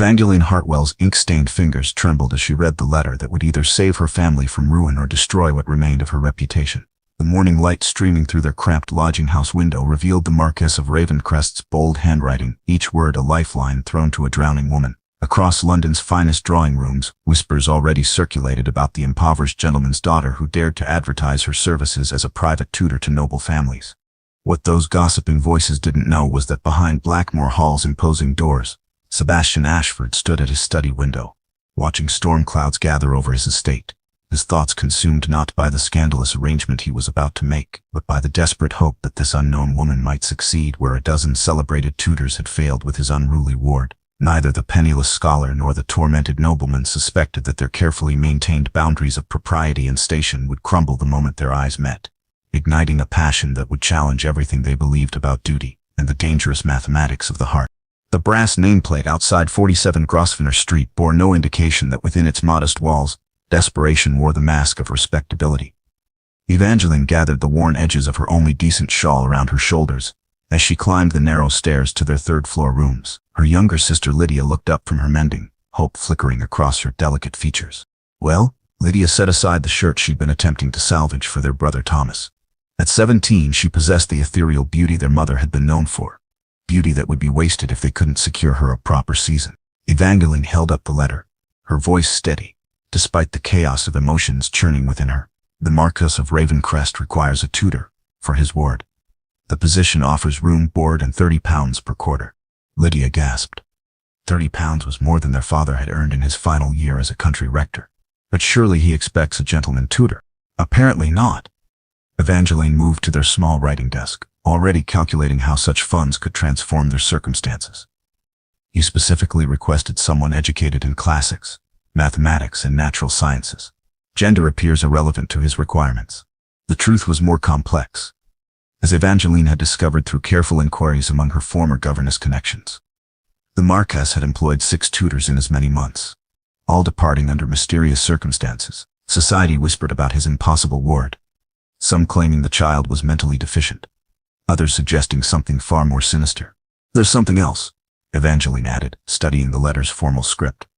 Evangeline Hartwell's ink-stained fingers trembled as she read the letter that would either save her family from ruin or destroy what remained of her reputation. The morning light streaming through their cramped lodging house window revealed the Marquess of Ravencrest's bold handwriting, each word a lifeline thrown to a drowning woman. Across London's finest drawing rooms, whispers already circulated about the impoverished gentleman's daughter who dared to advertise her services as a private tutor to noble families. What those gossiping voices didn't know was that behind Blackmore Hall's imposing doors, Sebastian Ashford stood at his study window, watching storm clouds gather over his estate, his thoughts consumed not by the scandalous arrangement he was about to make, but by the desperate hope that this unknown woman might succeed where a dozen celebrated tutors had failed with his unruly ward. Neither the penniless scholar nor the tormented nobleman suspected that their carefully maintained boundaries of propriety and station would crumble the moment their eyes met, igniting a passion that would challenge everything they believed about duty and the dangerous mathematics of the heart. The brass nameplate outside 47 Grosvenor Street bore no indication that within its modest walls, desperation wore the mask of respectability. Evangeline gathered the worn edges of her only decent shawl around her shoulders as she climbed the narrow stairs to their third-floor rooms. Her younger sister Lydia looked up from her mending, hope flickering across her delicate features. Well, Lydia set aside the shirt she'd been attempting to salvage for their brother Thomas. At 17, she possessed the ethereal beauty their mother had been known for. Beauty that would be wasted if they couldn't secure her a proper season. Evangeline held up the letter, her voice steady, despite the chaos of emotions churning within her. The Marquess of Ravencrest requires a tutor for his ward. The position offers room, board, and £30 per quarter. Lydia gasped. £30 was more than their father had earned in his final year as a country rector. But surely he expects a gentleman tutor. Apparently not. Evangeline moved to their small writing desk, already calculating how such funds could transform their circumstances. You specifically requested someone educated in classics, mathematics, and natural sciences. Gender appears irrelevant to his requirements. The truth was more complex, as Evangeline had discovered through careful inquiries among her former governess connections. The Marquess had employed 6 tutors in as many months, all departing under mysterious circumstances. Society whispered about his impossible ward, some claiming the child was mentally deficient, others suggesting something far more sinister. There's something else, Evangeline added, studying the letter's formal script.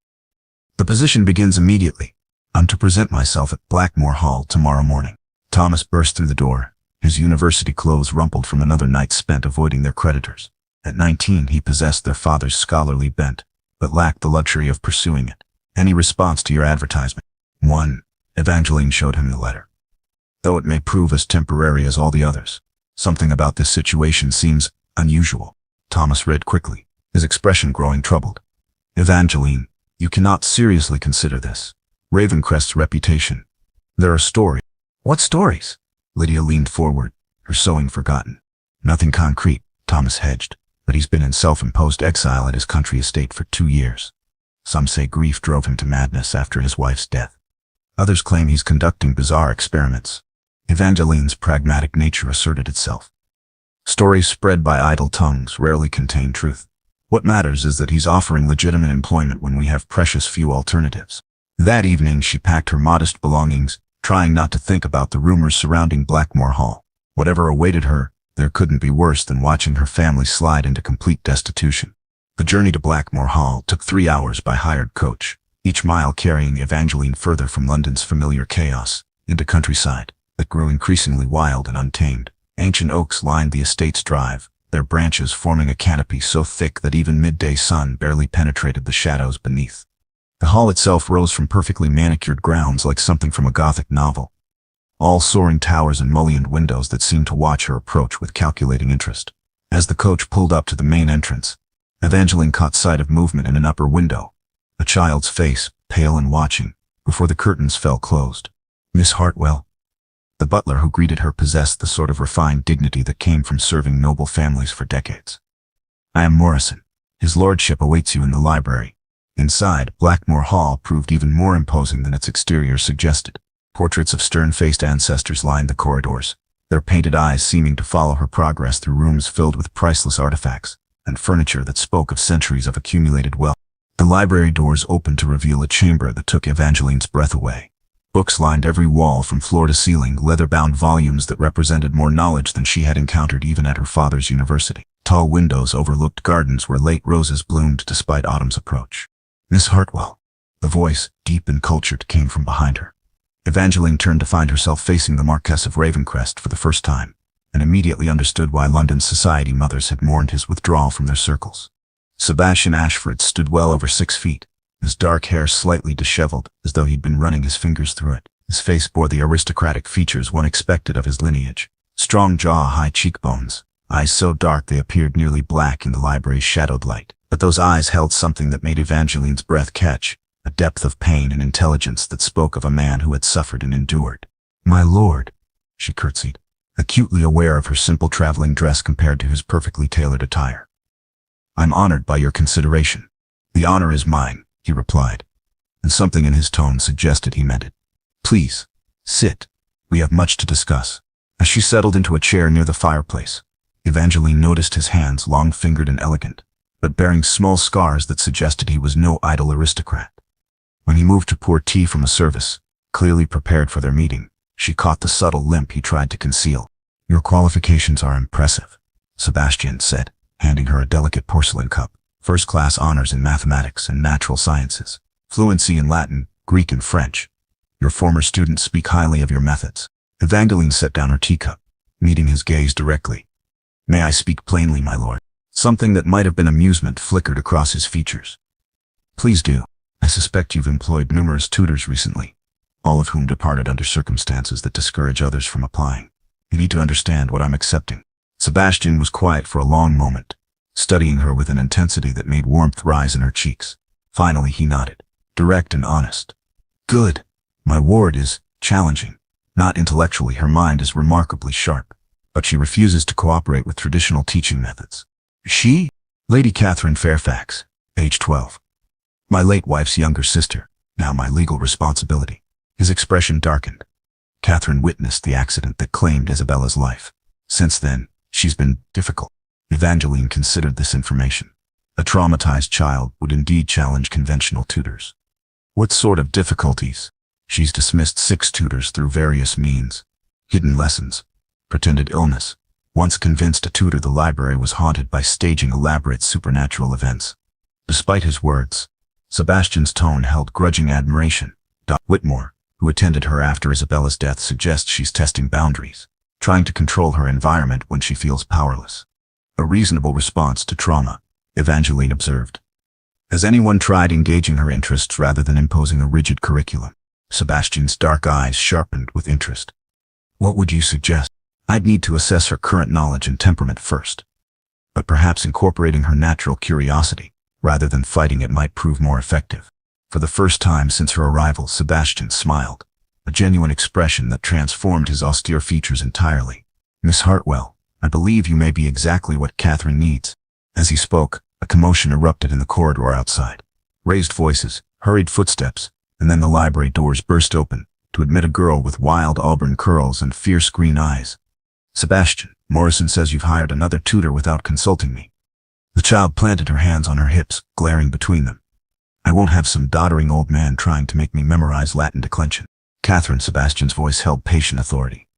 The position begins immediately. I'm to present myself at Blackmore Hall tomorrow morning. Thomas burst through the door, his university clothes rumpled from another night spent avoiding their creditors. At 19, he possessed their father's scholarly bent, but lacked the luxury of pursuing it. Any response to your advertisement? 1. Evangeline showed him the letter. Though it may prove as temporary as all the others, something about this situation seems unusual. Thomas read quickly, his expression growing troubled. Evangeline, you cannot seriously consider this. Ravencrest's reputation. There are stories. What stories? Lydia leaned forward, her sewing forgotten. Nothing concrete, Thomas hedged, but he's been in self-imposed exile at his country estate for 2 years. Some say grief drove him to madness after his wife's death. Others claim he's conducting bizarre experiments. Evangeline's pragmatic nature asserted itself. Stories spread by idle tongues rarely contain truth. What matters is that he's offering legitimate employment when we have precious few alternatives. That evening she packed her modest belongings, trying not to think about the rumors surrounding Blackmore Hall. Whatever awaited her, there couldn't be worse than watching her family slide into complete destitution. The journey to Blackmore Hall took 3 hours by hired coach, each mile carrying Evangeline further from London's familiar chaos, into countryside that grew increasingly wild and untamed. Ancient oaks lined the estate's drive, their branches forming a canopy so thick that even midday sun barely penetrated the shadows beneath. The hall itself rose from perfectly manicured grounds like something from a Gothic novel, all soaring towers and mullioned windows that seemed to watch her approach with calculating interest. As the coach pulled up to the main entrance, Evangeline caught sight of movement in an upper window, a child's face, pale and watching, before the curtains fell closed. Miss Hartwell. The butler who greeted her possessed the sort of refined dignity that came from serving noble families for decades. I am Morrison. His lordship awaits you in the library. Inside, Blackmore Hall proved even more imposing than its exterior suggested. Portraits of stern-faced ancestors lined the corridors, their painted eyes seeming to follow her progress through rooms filled with priceless artifacts and furniture that spoke of centuries of accumulated wealth. The library doors opened to reveal a chamber that took Evangeline's breath away. Books lined every wall from floor to ceiling, leather-bound volumes that represented more knowledge than she had encountered even at her father's university. Tall windows overlooked gardens where late roses bloomed despite autumn's approach. Miss Hartwell. The voice, deep and cultured, came from behind her. Evangeline turned to find herself facing the Marquess of Ravencrest for the first time, and immediately understood why London's society mothers had mourned his withdrawal from their circles. Sebastian Ashford stood well over 6 feet, his dark hair slightly disheveled, as though he'd been running his fingers through it. His face bore the aristocratic features one expected of his lineage. Strong jaw, high cheekbones, eyes so dark they appeared nearly black in the library's shadowed light. But those eyes held something that made Evangeline's breath catch, a depth of pain and intelligence that spoke of a man who had suffered and endured. "My lord," she curtsied, acutely aware of her simple traveling dress compared to his perfectly tailored attire. "I'm honored by your consideration." "The honor is mine," he replied, and something in his tone suggested he meant it. "Please, sit. We have much to discuss." As she settled into a chair near the fireplace, Evangeline noticed his hands, long-fingered and elegant, but bearing small scars that suggested he was no idle aristocrat. When he moved to pour tea from a service, clearly prepared for their meeting, she caught the subtle limp he tried to conceal. "Your qualifications are impressive," Sebastian said, handing her a delicate porcelain cup. "First-class honors in mathematics and natural sciences, fluency in Latin, Greek and French. Your former students speak highly of your methods." Evangeline set down her teacup, meeting his gaze directly. "May I speak plainly, my lord?" Something that might have been amusement flickered across his features. "Please do. I suspect you've employed numerous tutors recently, all of whom departed under circumstances that discourage others from applying. You need to understand what I'm accepting." Sebastian was quiet for a long moment, studying her with an intensity that made warmth rise in her cheeks. Finally he nodded, direct and honest. "Good. My ward is challenging. Not intellectually, her mind is remarkably sharp, but she refuses to cooperate with traditional teaching methods." "She?" "Lady Catherine Fairfax, age 12. My late wife's younger sister, now my legal responsibility." His expression darkened. "Catherine witnessed the accident that claimed Isabella's life. Since then, she's been difficult." Evangeline considered this information. A traumatized child would indeed challenge conventional tutors. "What sort of difficulties?" "She's dismissed 6 tutors through various means. Hidden lessons, pretended illness. Once convinced a tutor the library was haunted by staging elaborate supernatural events." Despite his words, Sebastian's tone held grudging admiration. Dr. Whitmore, who attended her after Isabella's death, suggests she's testing boundaries, trying to control her environment when she feels powerless. "A reasonable response to trauma," Evangeline observed. "Has anyone tried engaging her interests rather than imposing a rigid curriculum?" Sebastian's dark eyes sharpened with interest. "What would you suggest?" "I'd need to assess her current knowledge and temperament first. But perhaps incorporating her natural curiosity, rather than fighting it, might prove more effective." For the first time since her arrival, Sebastian smiled, a genuine expression that transformed his austere features entirely. "Miss Hartwell, I believe you may be exactly what Catherine needs." As he spoke, a commotion erupted in the corridor outside. Raised voices, hurried footsteps, and then the library doors burst open to admit a girl with wild auburn curls and fierce green eyes. "Sebastian, Morrison says you've hired another tutor without consulting me." The child planted her hands on her hips, glaring between them. "I won't have some doddering old man trying to make me memorize Latin declension." "Catherine," Sebastian's voice held patient authority.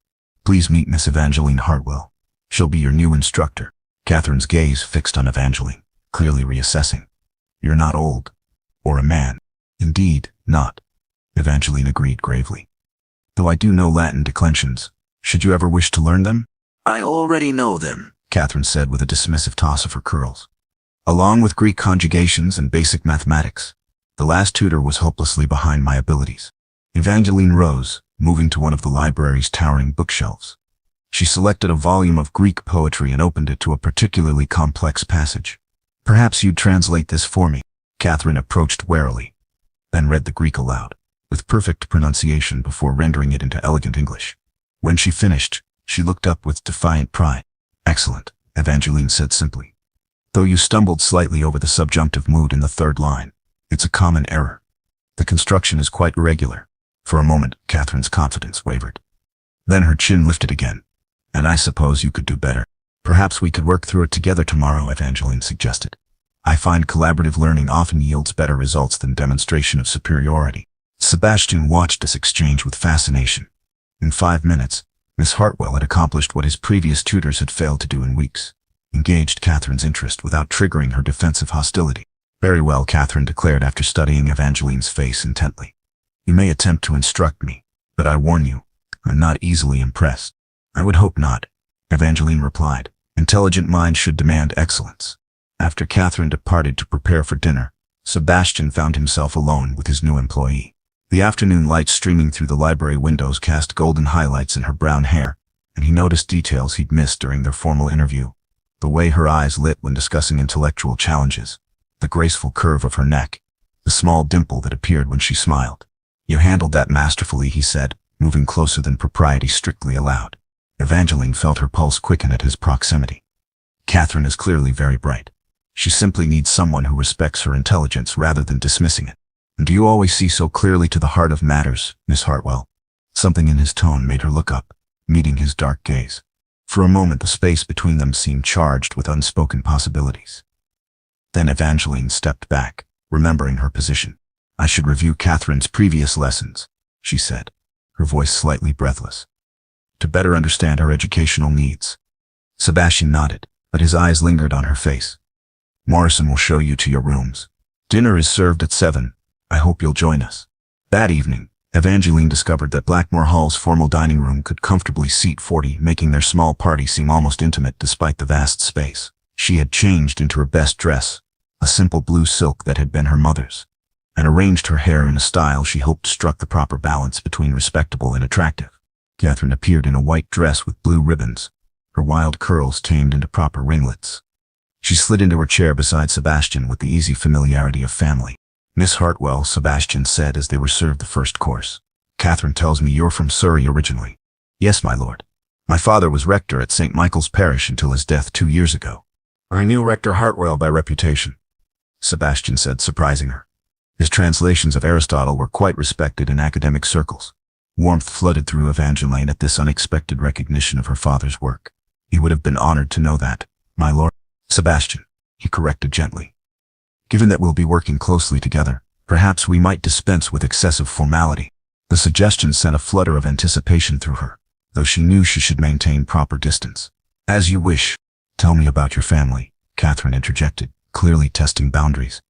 "Please meet Miss Evangeline Hartwell. She'll be your new instructor." Catherine's gaze fixed on Evangeline, clearly reassessing. "You're not old. Or a man." "Indeed, not," Evangeline agreed gravely. "Though I do know Latin declensions. Should you ever wish to learn them?" "I already know them," Catherine said with a dismissive toss of her curls. "Along with Greek conjugations and basic mathematics. The last tutor was hopelessly behind my abilities." Evangeline rose, moving to one of the library's towering bookshelves. She selected a volume of Greek poetry and opened it to a particularly complex passage. "Perhaps you'd translate this for me." Catherine approached warily, then read the Greek aloud, with perfect pronunciation before rendering it into elegant English. When she finished, she looked up with defiant pride. "Excellent," Evangeline said simply. "Though you stumbled slightly over the subjunctive mood in the 3rd line. It's a common error. The construction is quite irregular." For a moment, Catherine's confidence wavered. Then her chin lifted again. "And I suppose you could do better." "Perhaps we could work through it together tomorrow," Evangeline suggested. "I find collaborative learning often yields better results than demonstration of superiority." Sebastian watched this exchange with fascination. In 5 minutes, Miss Hartwell had accomplished what his previous tutors had failed to do in weeks. Engaged Catherine's interest without triggering her defensive hostility. Very well, Catherine declared after studying Evangeline's face intently. You may attempt to instruct me, but I warn you, I'm not easily impressed. I would hope not, Evangeline replied. Intelligent minds should demand excellence. After Catherine departed to prepare for dinner, Sebastian found himself alone with his new employee. The afternoon light streaming through the library windows cast golden highlights in her brown hair, and he noticed details he'd missed during their formal interview. The way her eyes lit when discussing intellectual challenges, the graceful curve of her neck, the small dimple that appeared when she smiled. You handled that masterfully, he said, moving closer than propriety strictly allowed. Evangeline felt her pulse quicken at his proximity. Catherine is clearly very bright. She simply needs someone who respects her intelligence rather than dismissing it. And do you always see so clearly to the heart of matters, Miss Hartwell? Something in his tone made her look up, meeting his dark gaze. For a moment the space between them seemed charged with unspoken possibilities. Then Evangeline stepped back, remembering her position. I should review Catherine's previous lessons, she said, her voice slightly breathless, to better understand her educational needs. Sebastian nodded, but his eyes lingered on her face. Morrison will show you to your rooms. Dinner is served at 7. I hope you'll join us. That evening, Evangeline discovered that Blackmore Hall's formal dining room could comfortably seat 40, making their small party seem almost intimate despite the vast space. She had changed into her best dress, a simple blue silk that had been her mother's, and arranged her hair in a style she hoped struck the proper balance between respectable and attractive. Catherine appeared in a white dress with blue ribbons, her wild curls tamed into proper ringlets. She slid into her chair beside Sebastian with the easy familiarity of family. Miss Hartwell, Sebastian said as they were served the first course. Catherine tells me you're from Surrey originally. Yes, my lord. My father was rector at St. Michael's Parish until his death 2 years ago. I knew Rector Hartwell by reputation, Sebastian said, surprising her. His translations of Aristotle were quite respected in academic circles. Warmth flooded through Evangeline at this unexpected recognition of her father's work. He would have been honored to know that, my lord. Sebastian, he corrected gently. Given that we'll be working closely together, perhaps we might dispense with excessive formality. The suggestion sent a flutter of anticipation through her, though she knew she should maintain proper distance. As you wish. Tell me about your family, Catherine interjected, clearly testing boundaries.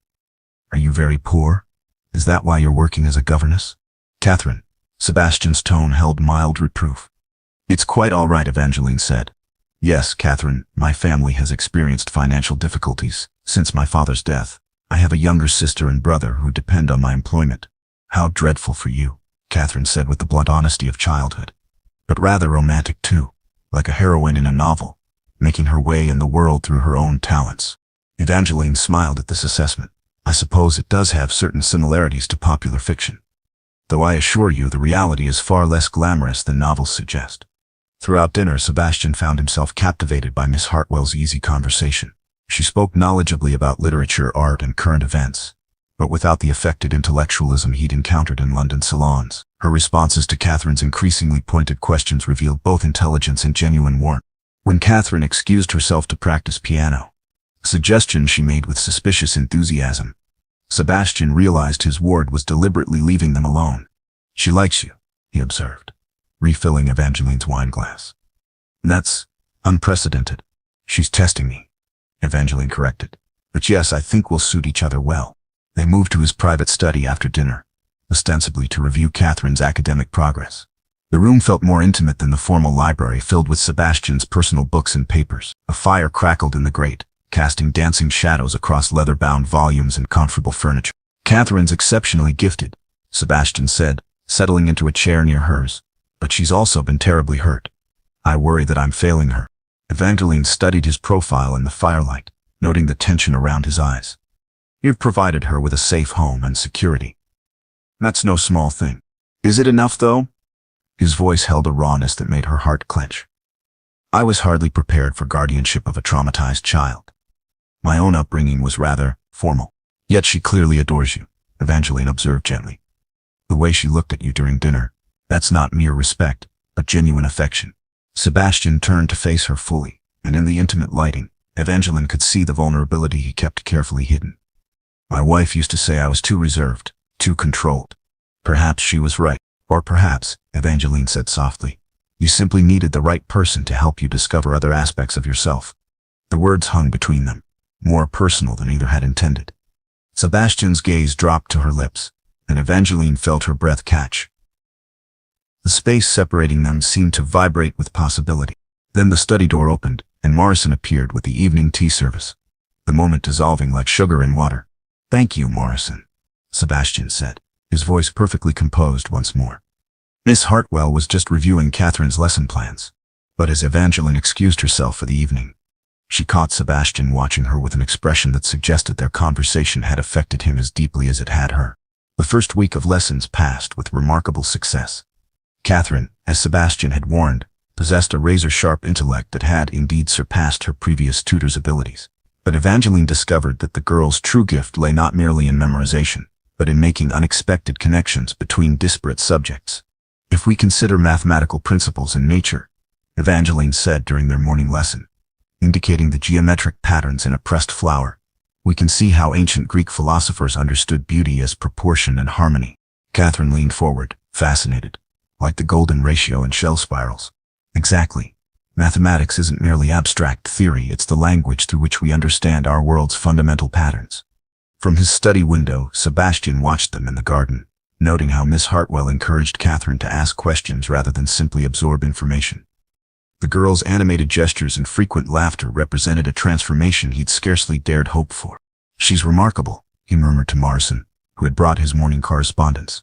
Are you very poor? Is that why you're working as a governess? Catherine, Sebastian's tone held mild reproof. It's quite all right, Evangeline said. Yes, Catherine, my family has experienced financial difficulties since my father's death. I have a younger sister and brother who depend on my employment. How dreadful for you, Catherine said with the blunt honesty of childhood. But rather romantic too, like a heroine in a novel, making her way in the world through her own talents. Evangeline smiled at this assessment. I suppose it does have certain similarities to popular fiction, though I assure you the reality is far less glamorous than novels suggest. Throughout dinner, Sebastian found himself captivated by Miss Hartwell's easy conversation. She spoke knowledgeably about literature, art, and current events, but without the affected intellectualism he'd encountered in London salons. Her responses to Catherine's increasingly pointed questions revealed both intelligence and genuine warmth. When Catherine excused herself to practice piano, a suggestion she made with suspicious enthusiasm, Sebastian realized his ward was deliberately leaving them alone. She likes you, he observed, refilling Evangeline's wine glass. That's unprecedented. She's testing me, Evangeline corrected. But yes, I think we'll suit each other well. They moved to his private study after dinner, ostensibly to review Catherine's academic progress. The room felt more intimate than the formal library filled with Sebastian's personal books and papers. A fire crackled in the grate, casting dancing shadows across leather-bound volumes and comfortable furniture. Catherine's exceptionally gifted, Sebastian said, settling into a chair near hers. But she's also been terribly hurt. I worry that I'm failing her. Evangeline studied his profile in the firelight, noting the tension around his eyes. You've provided her with a safe home and security. That's no small thing. Is it enough, though? His voice held a rawness that made her heart clench. I was hardly prepared for guardianship of a traumatized child. My own upbringing was rather formal. Yet she clearly adores you, Evangeline observed gently. The way she looked at you during dinner, that's not mere respect, but genuine affection. Sebastian turned to face her fully, and in the intimate lighting, Evangeline could see the vulnerability he kept carefully hidden. My wife used to say I was too reserved, too controlled. Perhaps she was right. Or perhaps, Evangeline said softly, you simply needed the right person to help you discover other aspects of yourself. The words hung between them, more personal than either had intended. Sebastian's gaze dropped to her lips, and Evangeline felt her breath catch. The space separating them seemed to vibrate with possibility. Then the study door opened, and Morrison appeared with the evening tea service, the moment dissolving like sugar in water. "Thank you, Morrison," Sebastian said, his voice perfectly composed once more. Miss Hartwell was just reviewing Catherine's lesson plans, but as Evangeline excused herself for the evening, she caught Sebastian watching her with an expression that suggested their conversation had affected him as deeply as it had her. The first week of lessons passed with remarkable success. Catherine, as Sebastian had warned, possessed a razor-sharp intellect that had indeed surpassed her previous tutor's abilities. But Evangeline discovered that the girl's true gift lay not merely in memorization, but in making unexpected connections between disparate subjects. "If we consider mathematical principles in nature," Evangeline said during their morning lesson, indicating the geometric patterns in a pressed flower, "we can see how ancient Greek philosophers understood beauty as proportion and harmony." Catherine leaned forward, fascinated, like the golden ratio in shell spirals. "Exactly. Mathematics isn't merely abstract theory, it's the language through which we understand our world's fundamental patterns." From his study window, Sebastian watched them in the garden, noting how Miss Hartwell encouraged Catherine to ask questions rather than simply absorb information. The girl's animated gestures and frequent laughter represented a transformation he'd scarcely dared hope for. "She's remarkable," he murmured to Morrison, who had brought his morning correspondence.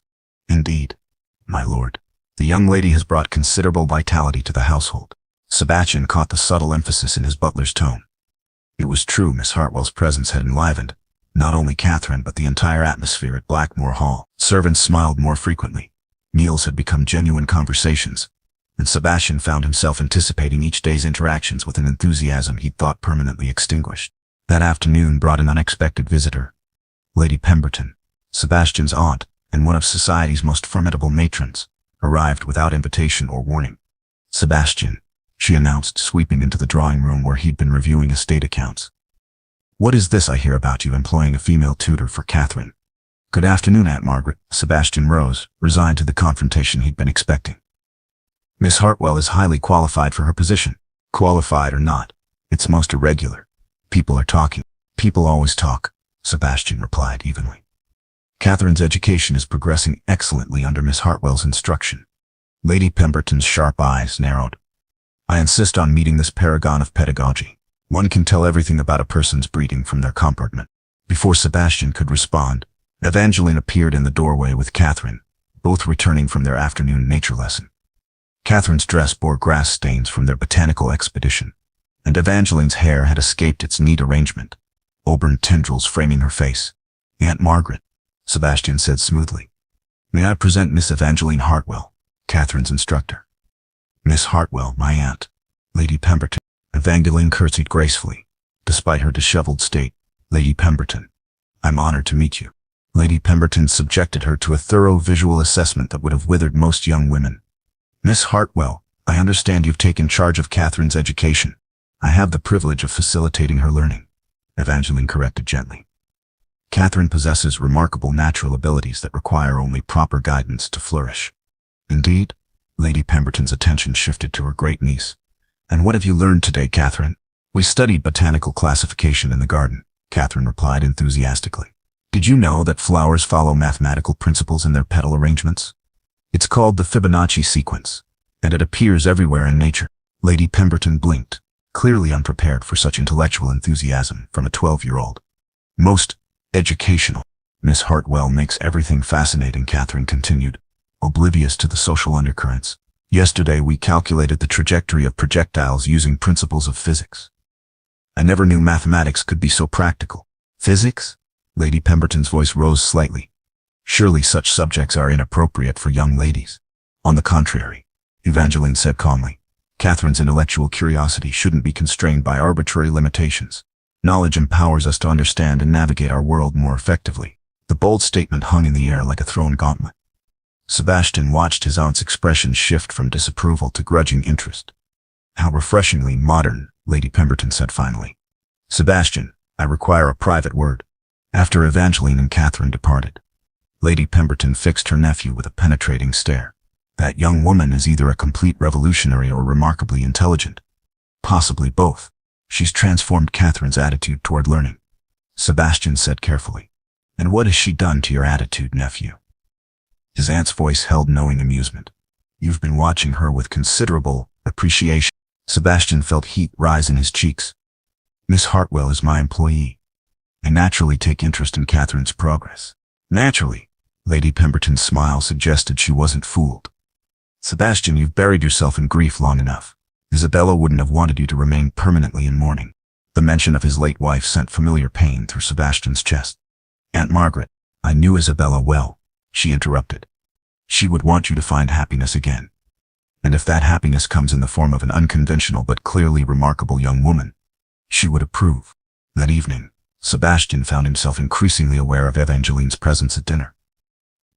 "Indeed, my lord. The young lady has brought considerable vitality to the household." Sebastian caught the subtle emphasis in his butler's tone. It was true, Miss Hartwell's presence had enlivened not only Catherine but the entire atmosphere at Blackmore Hall. Servants smiled more frequently. Meals had become genuine conversations, and Sebastian found himself anticipating each day's interactions with an enthusiasm he'd thought permanently extinguished. That afternoon brought an unexpected visitor. Lady Pemberton, Sebastian's aunt, and one of society's most formidable matrons, arrived without invitation or warning. "Sebastian," she announced, sweeping into the drawing room where he'd been reviewing estate accounts. "What is this I hear about you employing a female tutor for Catherine?" "Good afternoon, Aunt Margaret." Sebastian rose, resigned to the confrontation he'd been expecting. "Miss Hartwell is highly qualified for her position." "Qualified or not, it's most irregular. People are talking." "People always talk," Sebastian replied evenly. "Catherine's education is progressing excellently under Miss Hartwell's instruction." Lady Pemberton's sharp eyes narrowed. "I insist on meeting this paragon of pedagogy. One can tell everything about a person's breeding from their comportment." Before Sebastian could respond, Evangeline appeared in the doorway with Catherine, both returning from their afternoon nature lesson. Catherine's dress bore grass stains from their botanical expedition, and Evangeline's hair had escaped its neat arrangement, auburn tendrils framing her face. "Aunt Margaret," Sebastian said smoothly. "May I present Miss Evangeline Hartwell, Catherine's instructor." "Miss Hartwell, my aunt, Lady Pemberton." Evangeline curtsied gracefully, despite her disheveled state. "Lady Pemberton, I'm honored to meet you." Lady Pemberton subjected her to a thorough visual assessment that would have withered most young women. "Miss Hartwell, I understand you've taken charge of Catherine's education." "I have the privilege of facilitating her learning," Evangeline corrected gently. "Catherine possesses remarkable natural abilities that require only proper guidance to flourish." "Indeed?" Lady Pemberton's attention shifted to her great niece. "And what have you learned today, Catherine?" "We studied botanical classification in the garden," Catherine replied enthusiastically. "Did you know that flowers follow mathematical principles in their petal arrangements? It's called the Fibonacci sequence, and it appears everywhere in nature." Lady Pemberton blinked, clearly unprepared for such intellectual enthusiasm from a 12-year-old. "Most educational. Miss Hartwell makes everything fascinating," Catherine continued, oblivious to the social undercurrents. "Yesterday we calculated the trajectory of projectiles using principles of physics. I never knew mathematics could be so practical." "Physics?" Lady Pemberton's voice rose slightly. "Surely such subjects are inappropriate for young ladies." "On the contrary," Evangeline said calmly, "Catherine's intellectual curiosity shouldn't be constrained by arbitrary limitations. Knowledge empowers us to understand and navigate our world more effectively." The bold statement hung in the air like a thrown gauntlet. Sebastian watched his aunt's expression shift from disapproval to grudging interest. "How refreshingly modern," Lady Pemberton said finally. "Sebastian, I require a private word." After Evangeline and Catherine departed, Lady Pemberton fixed her nephew with a penetrating stare. "That young woman is either a complete revolutionary or remarkably intelligent. Possibly both. She's transformed Catherine's attitude toward learning," Sebastian said carefully. And what has she done to your attitude, nephew? His aunt's voice held knowing amusement. You've been watching her with considerable appreciation. Sebastian felt heat rise in his cheeks. Miss Hartwell is my employee. I naturally take interest in Catherine's progress. Naturally. Lady Pemberton's smile suggested she wasn't fooled. Sebastian, you've buried yourself in grief long enough. Isabella wouldn't have wanted you to remain permanently in mourning. The mention of his late wife sent familiar pain through Sebastian's chest. Aunt Margaret, I knew Isabella well, she interrupted. She would want you to find happiness again. And if that happiness comes in the form of an unconventional but clearly remarkable young woman, she would approve. That evening, Sebastian found himself increasingly aware of Evangeline's presence at dinner.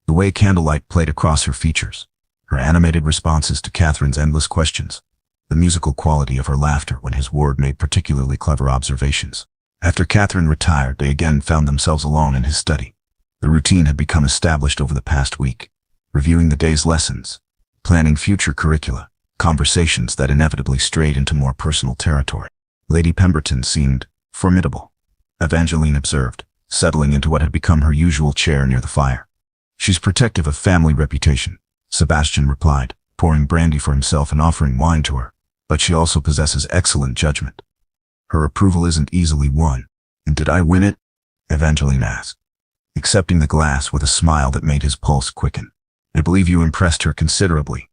The way candlelight played across her features, her animated responses to Catherine's endless questions, the musical quality of her laughter when his ward made particularly clever observations. After Catherine retired, they again found themselves alone in his study. The routine had become established over the past week, reviewing the day's lessons, planning future curricula, conversations that inevitably strayed into more personal territory. Lady Pemberton seemed formidable, Evangeline observed, settling into what had become her usual chair near the fire. She's protective of family reputation, Sebastian replied, pouring brandy for himself and offering wine to her. But she also possesses excellent judgment. Her approval isn't easily won. And did I win it? Evangeline asked, accepting the glass with a smile that made his pulse quicken. I believe you impressed her considerably.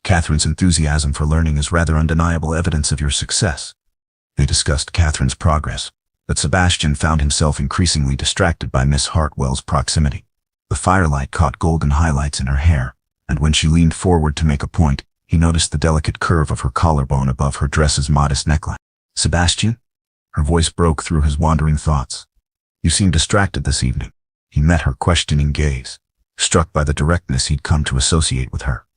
Catherine's enthusiasm for learning is rather undeniable evidence of your success. They discussed Catherine's progress, but Sebastian found himself increasingly distracted by Miss Hartwell's proximity. The firelight caught golden highlights in her hair, and when she leaned forward to make a point, he noticed the delicate curve of her collarbone above her dress's modest neckline. Sebastian? Her voice broke through his wandering thoughts. You seem distracted this evening. He met her questioning gaze, struck by the directness he'd come to associate with her.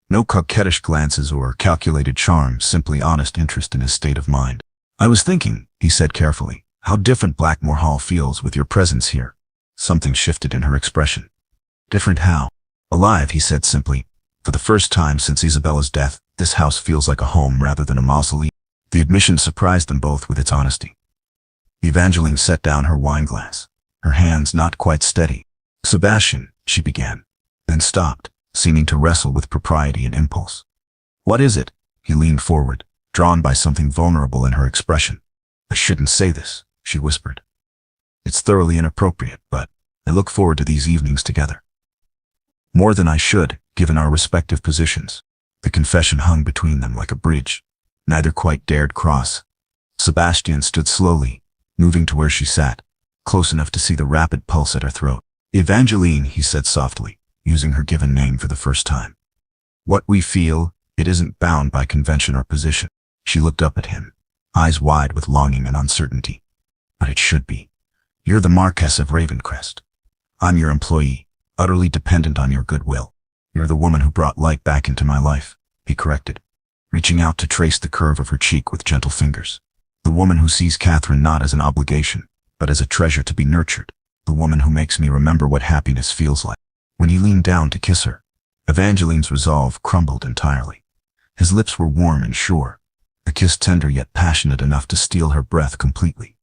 No coquettish glances or calculated charm, simply honest interest in his state of mind. I was thinking, he said carefully, how different Blackmore Hall feels with your presence here. Something shifted in her expression. Different how? Alive, he said simply. For the first time since Isabella's death, this house feels like a home rather than a mausoleum. The admission surprised them both with its honesty. Evangeline set down her wineglass, her hands not quite steady. Sebastian, she began, then stopped, seeming to wrestle with propriety and impulse. What is it? He leaned forward, drawn by something vulnerable in her expression. I shouldn't say this, she whispered. It's thoroughly inappropriate, but I look forward to these evenings together. More than I should, given our respective positions. The confession hung between them like a bridge. Neither quite dared cross. Sebastian stood slowly, moving to where she sat, close enough to see the rapid pulse at her throat. Evangeline, he said softly, using her given name for the first time. What we feel, it isn't bound by convention or position. She looked up at him, eyes wide with longing and uncertainty. But it should be. You're the Marquess of Ravencrest. I'm your employee, utterly dependent on your goodwill. You're the woman who brought light back into my life, he corrected, reaching out to trace the curve of her cheek with gentle fingers. The woman who sees Catherine not as an obligation, but as a treasure to be nurtured. The woman who makes me remember what happiness feels like. When he leaned down to kiss her, Evangeline's resolve crumbled entirely. His lips were warm and sure, a kiss tender yet passionate enough to steal her breath completely.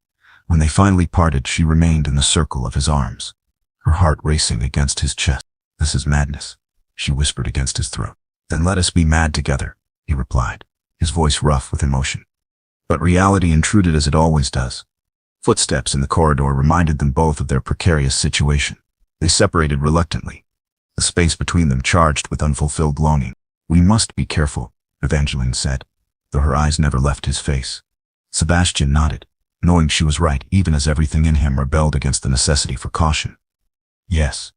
When they finally parted, she remained in the circle of his arms, her heart racing against his chest. This is madness, she whispered against his throat. Then let us be mad together, he replied, his voice rough with emotion. But reality intruded as it always does. Footsteps in the corridor reminded them both of their precarious situation. They separated reluctantly, the space between them charged with unfulfilled longing. We must be careful, Evangeline said, though her eyes never left his face. Sebastian nodded, knowing she was right even as everything in him rebelled against the necessity for caution. Yes,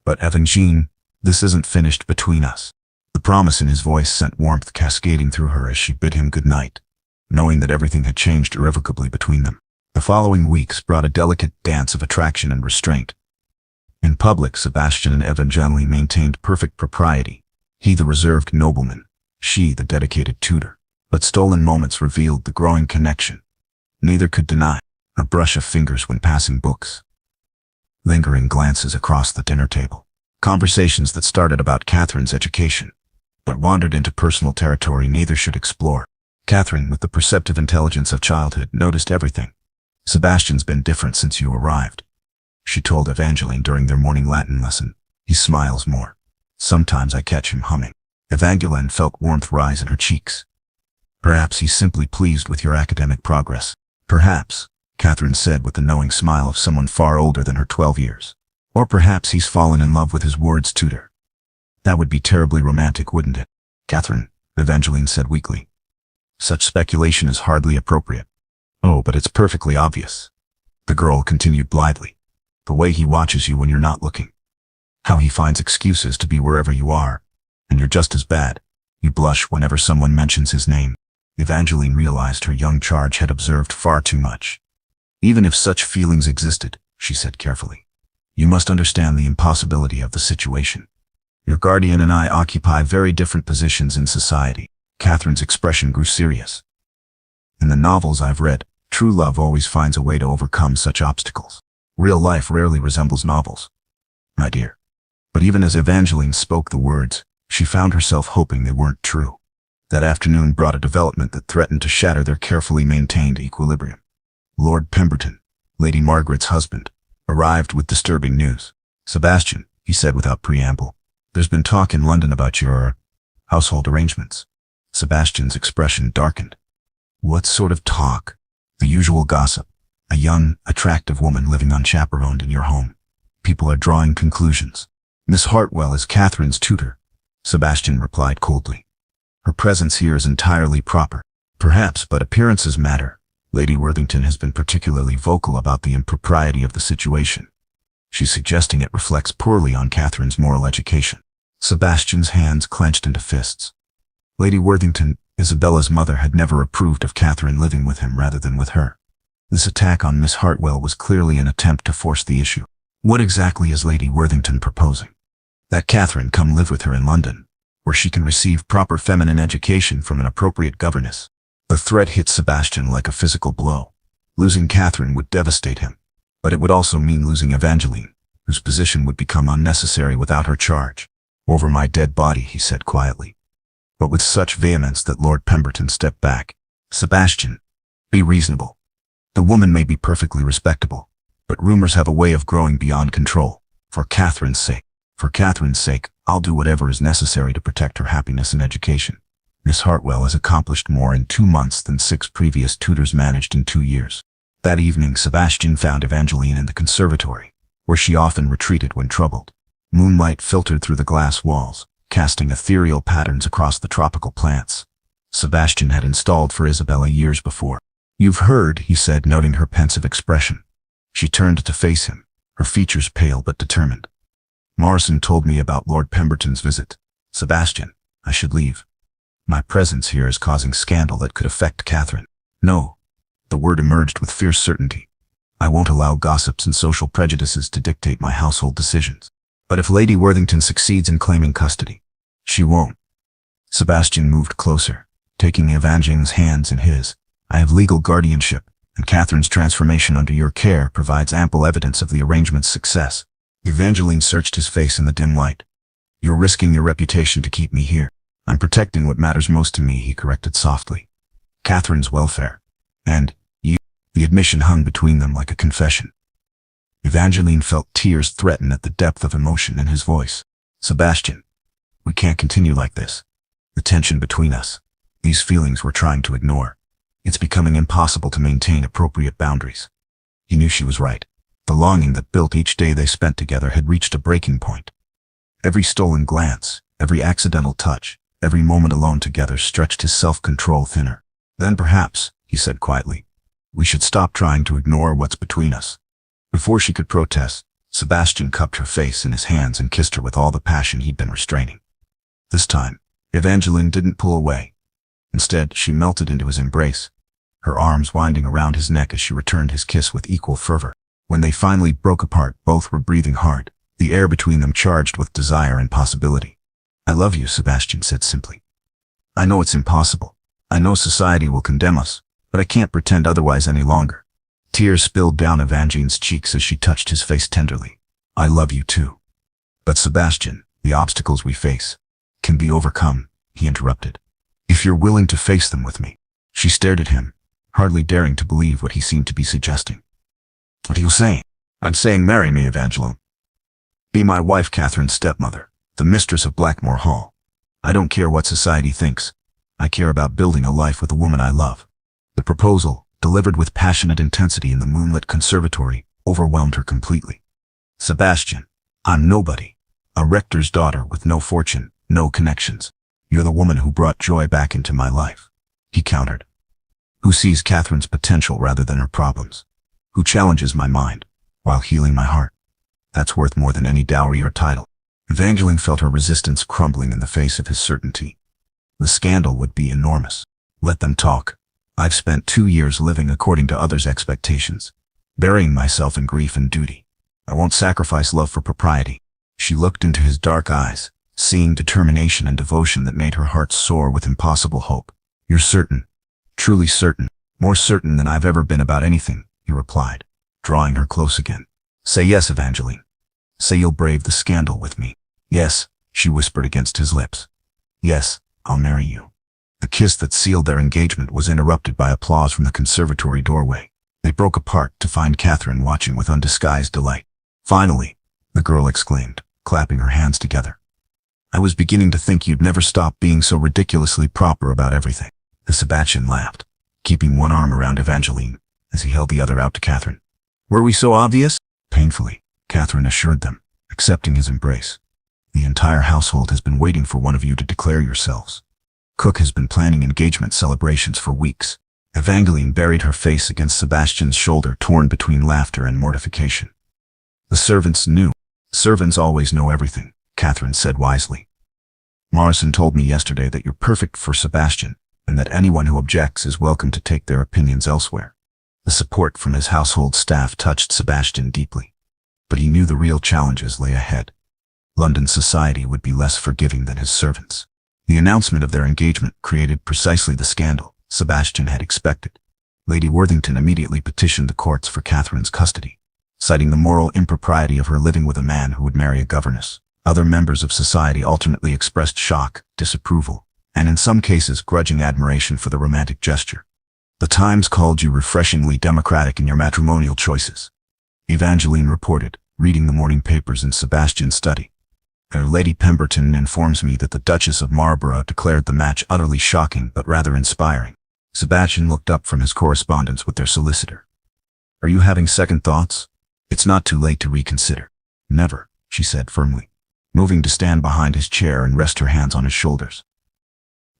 but Evangeline, this isn't finished between us. The promise in his voice sent warmth cascading through her as she bid him good night, knowing that everything had changed irrevocably between them. The following weeks brought a delicate dance of attraction and restraint. In public, Sebastian and Evangeline maintained perfect propriety, he the reserved nobleman, she the dedicated tutor. But stolen moments revealed the growing connection. Neither could deny a brush of fingers when passing books, lingering glances across the dinner table, conversations that started about Catherine's education, but wandered into personal territory neither should explore. Catherine, with the perceptive intelligence of childhood, noticed everything. Sebastian's been different since you arrived. she told Evangeline during their morning Latin lesson. He smiles more. Sometimes I catch him humming. Evangeline felt warmth rise in her cheeks. Perhaps he's simply pleased with your academic progress. Perhaps, Catherine said with the knowing smile of someone far older than her 12 years. Or perhaps he's fallen in love with his ward's tutor. That would be terribly romantic, wouldn't it? Catherine, Evangeline said weakly. Such speculation is hardly appropriate. Oh, but it's perfectly obvious. The girl continued blithely. The way he watches you when you're not looking. How he finds excuses to be wherever you are. And you're just as bad. You blush whenever someone mentions his name. Evangeline realized her young charge had observed far too much. Even if such feelings existed, she said carefully, you must understand the impossibility of the situation. Your guardian and I occupy very different positions in society. Catherine's expression grew serious. In the novels I've read, true love always finds a way to overcome such obstacles. Real life rarely resembles novels, my dear. But even as Evangeline spoke the words, she found herself hoping they weren't true. That afternoon brought a development that threatened to shatter their carefully maintained equilibrium. Lord Pemberton, Lady Margaret's husband, arrived with disturbing news. Sebastian, he said without preamble, there's been talk in London about your household arrangements. Sebastian's expression darkened. What sort of talk? The usual gossip. A young, attractive woman living unchaperoned in your home. People are drawing conclusions. Miss Hartwell is Catherine's tutor, Sebastian replied coldly. Her presence here is entirely proper. Perhaps, but appearances matter. Lady Worthington has been particularly vocal about the impropriety of the situation. She's suggesting it reflects poorly on Catherine's moral education. Sebastian's hands clenched into fists. Lady Worthington, Isabella's mother, had never approved of Catherine living with him rather than with her. This attack on Miss Hartwell was clearly an attempt to force the issue. What exactly is Lady Worthington proposing? That Catherine come live with her in London, where she can receive proper feminine education from an appropriate governess. The threat hit Sebastian like a physical blow. Losing Catherine would devastate him, but it would also mean losing Evangeline, whose position would become unnecessary without her charge. Over my dead body, he said quietly, but with such vehemence that Lord Pemberton stepped back. Sebastian, be reasonable. The woman may be perfectly respectable, but rumors have a way of growing beyond control. For Catherine's sake, I'll do whatever is necessary to protect her happiness and education. Miss Hartwell has accomplished more in 2 months than 6 previous tutors managed in 2 years. That evening, Sebastian found Evangeline in the conservatory, where she often retreated when troubled. Moonlight filtered through the glass walls, casting ethereal patterns across the tropical plants. Sebastian had installed for Isabella years before. You've heard, he said, noting her pensive expression. She turned to face him, her features pale but determined. Morrison told me about Lord Pemberton's visit. Sebastian, I should leave. My presence here is causing scandal that could affect Catherine. No. The word emerged with fierce certainty. I won't allow gossips and social prejudices to dictate my household decisions. But if Lady Worthington succeeds in claiming custody, she won't. Sebastian moved closer, taking Evangeline's hands in his. I have legal guardianship, and Catherine's transformation under your care provides ample evidence of the arrangement's success. Evangeline searched his face in the dim light. You're risking your reputation to keep me here. I'm protecting what matters most to me, he corrected softly. Catherine's welfare. And you. The admission hung between them like a confession. Evangeline felt tears threaten at the depth of emotion in his voice. Sebastian, we can't continue like this. The tension between us, these feelings we're trying to ignore. It's becoming impossible to maintain appropriate boundaries. He knew she was right. The longing that built each day they spent together had reached a breaking point. Every stolen glance, every accidental touch, every moment alone together stretched his self-control thinner. Then perhaps, he said quietly, we should stop trying to ignore what's between us. Before she could protest, Sebastian cupped her face in his hands and kissed her with all the passion he'd been restraining. This time, Evangeline didn't pull away. Instead, she melted into his embrace, her arms winding around his neck as she returned his kiss with equal fervor. When they finally broke apart, both were breathing hard, the air between them charged with desire and possibility. I love you, Sebastian said simply. I know it's impossible. I know society will condemn us, but I can't pretend otherwise any longer. Tears spilled down Evangeline's cheeks as she touched his face tenderly. I love you too. But Sebastian, the obstacles we face can be overcome, he interrupted. If you're willing to face them with me. She stared at him, hardly daring to believe what he seemed to be suggesting. What are you saying? I'm saying marry me, Evangeline. Be my wife, Catherine's stepmother, the mistress of Blackmore Hall. I don't care what society thinks. I care about building a life with a woman I love. The proposal, delivered with passionate intensity in the moonlit conservatory, overwhelmed her completely. Sebastian, I'm nobody. A rector's daughter with no fortune, no connections. You're the woman who brought joy back into my life. He countered. Who sees Catherine's potential rather than her problems. Who challenges my mind, while healing my heart. That's worth more than any dowry or title. Evangeline felt her resistance crumbling in the face of his certainty. The scandal would be enormous. Let them talk. I've spent 2 years living according to others' expectations, burying myself in grief and duty. I won't sacrifice love for propriety. She looked into his dark eyes, seeing determination and devotion that made her heart soar with impossible hope. You're certain, truly certain, more certain than I've ever been about anything, he replied, drawing her close again. Say yes, Evangeline. Say you'll brave the scandal with me. Yes, she whispered against his lips. Yes, I'll marry you. The kiss that sealed their engagement was interrupted by applause from the conservatory doorway. They broke apart to find Catherine watching with undisguised delight. Finally, the girl exclaimed, clapping her hands together. I was beginning to think you'd never stop being so ridiculously proper about everything. The Sebastian laughed, keeping one arm around Evangeline as he held the other out to Catherine. Were we so obvious? Painfully, Catherine assured them, accepting his embrace. The entire household has been waiting for one of you to declare yourselves. Cook has been planning engagement celebrations for weeks. Evangeline buried her face against Sebastian's shoulder, torn between laughter and mortification. The servants knew. Servants always know everything, Catherine said wisely. Morrison told me yesterday that you're perfect for Sebastian, and that anyone who objects is welcome to take their opinions elsewhere. The support from his household staff touched Sebastian deeply. But he knew the real challenges lay ahead. London society would be less forgiving than his servants. The announcement of their engagement created precisely the scandal Sebastian had expected. Lady Worthington immediately petitioned the courts for Catherine's custody, citing the moral impropriety of her living with a man who would marry a governess. Other members of society alternately expressed shock, disapproval, and in some cases grudging admiration for the romantic gesture. The Times called you refreshingly democratic in your matrimonial choices, Evangeline reported, reading the morning papers in Sebastian's study. Lady Pemberton informs me that the Duchess of Marlborough declared the match utterly shocking but rather inspiring. Sebastian looked up from his correspondence with their solicitor. Are you having second thoughts? It's not too late to reconsider. Never, she said firmly, moving to stand behind his chair and rest her hands on his shoulders.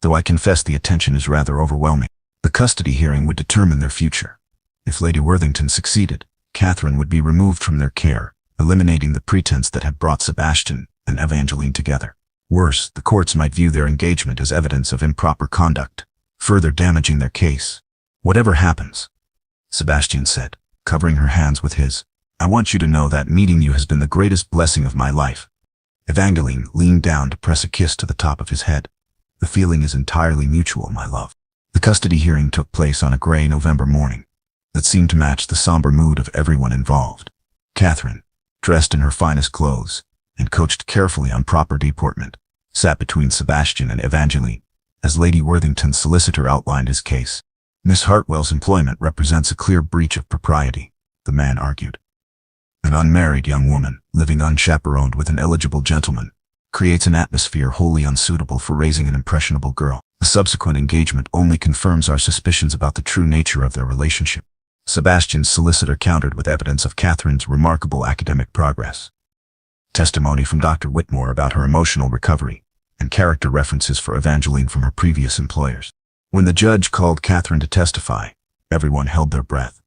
Though I confess the attention is rather overwhelming. The custody hearing would determine their future. If Lady Worthington succeeded, Catherine would be removed from their care, eliminating the pretense that had brought Sebastian and Evangeline together. Worse, the courts might view their engagement as evidence of improper conduct, further damaging their case. Whatever happens, Sebastian said, covering her hands with his, I want you to know that meeting you has been the greatest blessing of my life. Evangeline leaned down to press a kiss to the top of his head. The feeling is entirely mutual, my love. The custody hearing took place on a gray November morning that seemed to match the somber mood of everyone involved. Catherine, dressed in her finest clothes and coached carefully on proper deportment, sat between Sebastian and Evangeline as Lady Worthington's solicitor outlined his case. Miss Hartwell's employment represents a clear breach of propriety, the man argued. An unmarried young woman, living unchaperoned with an eligible gentleman, creates an atmosphere wholly unsuitable for raising an impressionable girl. The subsequent engagement only confirms our suspicions about the true nature of their relationship. Sebastian's solicitor countered with evidence of Catherine's remarkable academic progress. Testimony from Dr. Whitmore about her emotional recovery, and character references for Evangeline from her previous employers. When the judge called Catherine to testify, everyone held their breath.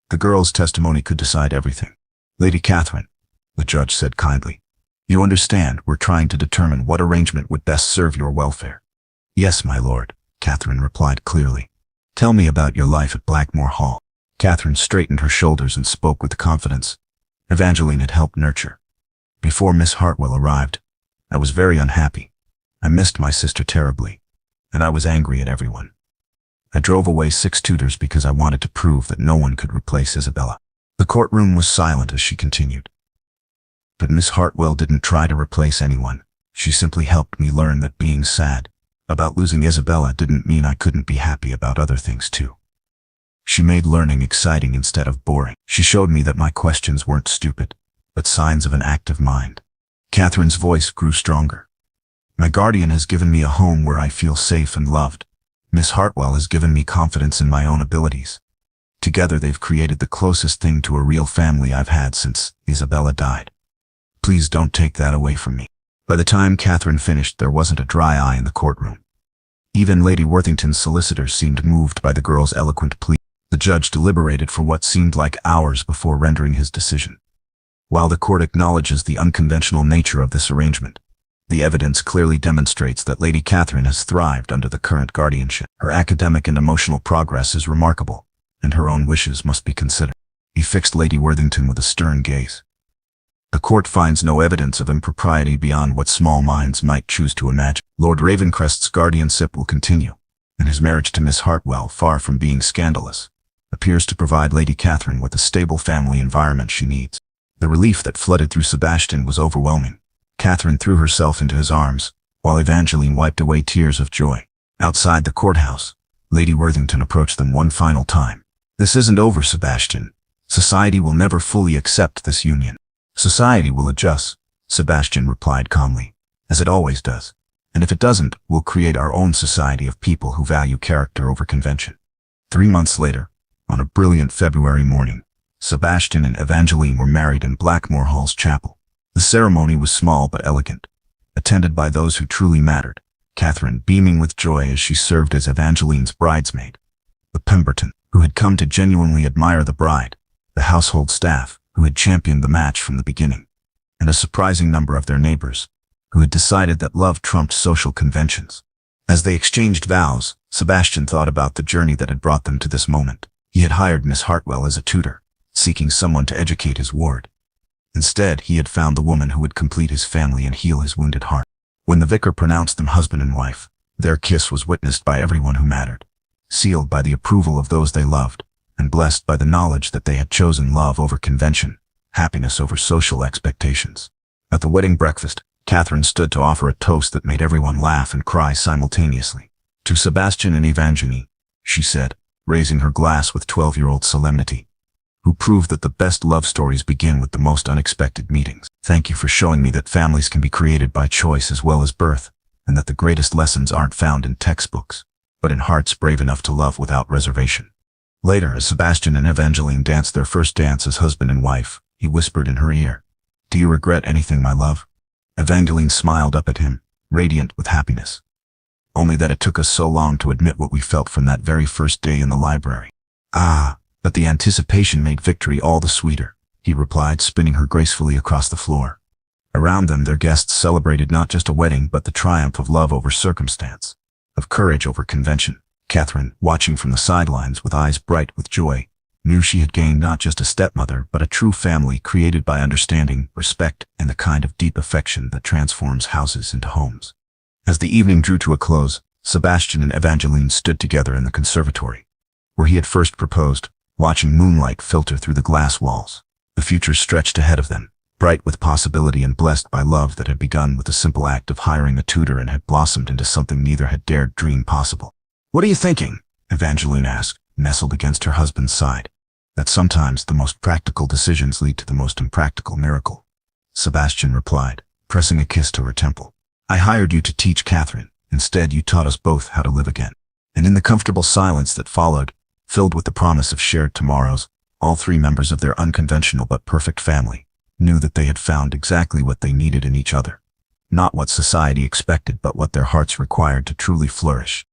The girl's testimony could decide everything. Lady Catherine, the judge said kindly, you understand we're trying to determine what arrangement would best serve your welfare. Yes, my lord, Catherine replied clearly. Tell me about your life at Blackmore Hall. Catherine straightened her shoulders and spoke with confidence Evangeline had helped nurture. Before Miss Hartwell arrived, I was very unhappy. I missed my sister terribly, and I was angry at everyone. I drove away 6 tutors because I wanted to prove that no one could replace Isabella. The courtroom was silent as she continued. But Miss Hartwell didn't try to replace anyone. She simply helped me learn that being sad about losing Isabella didn't mean I couldn't be happy about other things too. She made learning exciting instead of boring. She showed me that my questions weren't stupid, but signs of an active mind. Catherine's voice grew stronger. My guardian has given me a home where I feel safe and loved. Miss Hartwell has given me confidence in my own abilities. Together they've created the closest thing to a real family I've had since Isabella died. Please don't take that away from me. By the time Catherine finished, there wasn't a dry eye in the courtroom. Even Lady Worthington's solicitors seemed moved by the girl's eloquent plea. The judge deliberated for what seemed like hours before rendering his decision. While the court acknowledges the unconventional nature of this arrangement, the evidence clearly demonstrates that Lady Catherine has thrived under the current guardianship. Her academic and emotional progress is remarkable, and her own wishes must be considered. He fixed Lady Worthington with a stern gaze. The court finds no evidence of impropriety beyond what small minds might choose to imagine. Lord Ravencrest's guardianship will continue, and his marriage to Miss Hartwell, far from being scandalous, appears to provide Lady Catherine with the stable family environment she needs. The relief that flooded through Sebastian was overwhelming. Catherine threw herself into his arms, while Evangeline wiped away tears of joy. Outside the courthouse, Lady Worthington approached them one final time. This isn't over, Sebastian. Society will never fully accept this union. Society will adjust, Sebastian replied calmly, as it always does. And if it doesn't, we'll create our own society of people who value character over convention. 3 months later, on a brilliant February morning, Sebastian and Evangeline were married in Blackmore Hall's chapel. The ceremony was small but elegant, attended by those who truly mattered, Catherine beaming with joy as she served as Evangeline's bridesmaid, the Pemberton, who had come to genuinely admire the bride, the household staff, who had championed the match from the beginning, and a surprising number of their neighbors, who had decided that love trumped social conventions. As they exchanged vows, Sebastian thought about the journey that had brought them to this moment. He had hired Miss Hartwell as a tutor, seeking someone to educate his ward. Instead, he had found the woman who would complete his family and heal his wounded heart. When the vicar pronounced them husband and wife, their kiss was witnessed by everyone who mattered, sealed by the approval of those they loved, and blessed by the knowledge that they had chosen love over convention, happiness over social expectations. At the wedding breakfast, Catherine stood to offer a toast that made everyone laugh and cry simultaneously. To Sebastian and Evangeline, she said, raising her glass with 12-year-old solemnity, who proved that the best love stories begin with the most unexpected meetings. Thank you for showing me that families can be created by choice as well as birth, and that the greatest lessons aren't found in textbooks, but in hearts brave enough to love without reservation. Later, as Sebastian and Evangeline danced their first dance as husband and wife, he whispered in her ear, "Do you regret anything, my love?" Evangeline smiled up at him, radiant with happiness. "Only that it took us so long to admit what we felt from that very first day in the library." "Ah, but the anticipation made victory all the sweeter," he replied, spinning her gracefully across the floor. Around them, their guests celebrated not just a wedding, but the triumph of love over circumstance, of courage over convention. Catherine, watching from the sidelines with eyes bright with joy, knew she had gained not just a stepmother, but a true family created by understanding, respect, and the kind of deep affection that transforms houses into homes. As the evening drew to a close, Sebastian and Evangeline stood together in the conservatory, where he had first proposed, watching moonlight filter through the glass walls. The future stretched ahead of them, bright with possibility and blessed by love that had begun with the simple act of hiring a tutor and had blossomed into something neither had dared dream possible. "What are you thinking?" Evangeline asked, nestled against her husband's side. "That sometimes the most practical decisions lead to the most impractical miracle," Sebastian replied, pressing a kiss to her temple. "I hired you to teach Catherine. Instead, you taught us both how to live again." And in the comfortable silence that followed, filled with the promise of shared tomorrows, all three members of their unconventional but perfect family knew that they had found exactly what they needed in each other. Not what society expected, but what their hearts required to truly flourish.